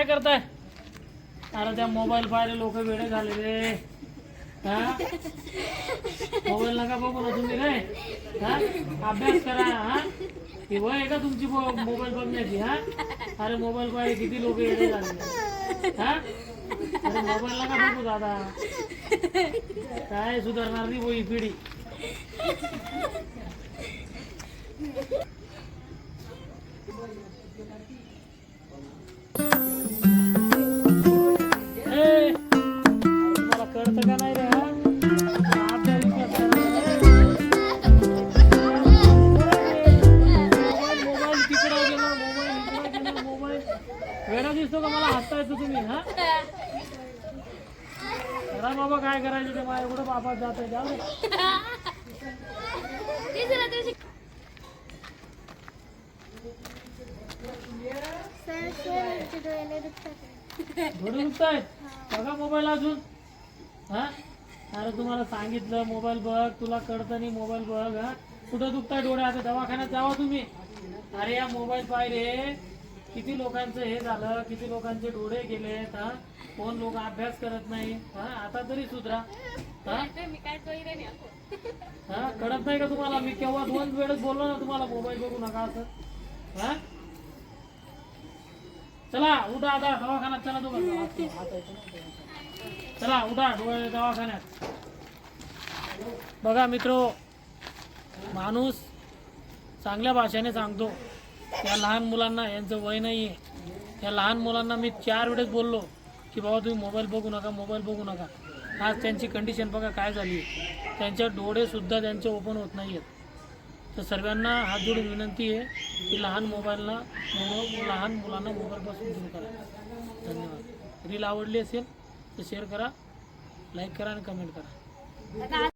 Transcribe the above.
करताय? अरे त्या मोबाईल पाहिले लोक वेडे झाले रे. हा मोबाईल नका बघू ना तुम्ही रे. हा अभ्यास करा. हा ही वय आहे का तुमची मोबाईल बघण्याची? हा अरे मोबाईल पाहिले किती लोक वेडे झाले. हा अरे मोबाईल नका बघू दादा. काय सुधारणार नाही ही पिढी. तुम्हाला कळतं का नाही रे? मोबाईल तिकडे गेला, मोबाईल इकडे गेला, मोबाईल वेळा दिसतो का मला हसता येतो तुम्ही? हा करा बाबा काय करायचं ते. माझ्या कुठं बापात जात आहे. जाऊ दे. डोळे दुखतायत बघा मोबाईल अजून. हा अरे तुम्हाला सांगितलं मोबाईल बघ. तुला कळतं नाही मोबाईल बघ. हा कुठं दुखताय डोळे? आता दवाखान्यात जावा तुम्ही. अरे या मोबाईल पाहिजे किती लोकांचं हे झालं, किती लोकांचे डोळे गेलेत. हा कोण लोक अभ्यास करत नाही. हा आता तरी सुधरा. हा हा कळत नाही का तुम्हाला? मी केव्हा 2 वेळेस बोललो ना तुम्हाला मोबाईल बघू नका असं. हा चला उठा आता दवाखान्यात चला. चला उठा डोळे दवाखान्यात. बघा मित्रो, माणूस चांगल्या भाषेने सांगतो. या लहान मुलांना, यांचं वय नाही आहे, या लहान मुलांना मी 4 वेळेस बोललो की बाबा तुम्ही मोबाईल बघू नका, मोबाईल बघू नका. आज त्यांची कंडिशन बघा काय झाली. त्यांच्या डोळेसुद्धा त्यांचे ओपन होत नाही आहेत. तर सर्वांना हात जोडून विनंती आहे की लहान मुलांना मोबाईलपासून दूर करा. धन्यवाद. रील आवडली असेल तर शेअर करा, लाईक करा आणि कमेंट करा.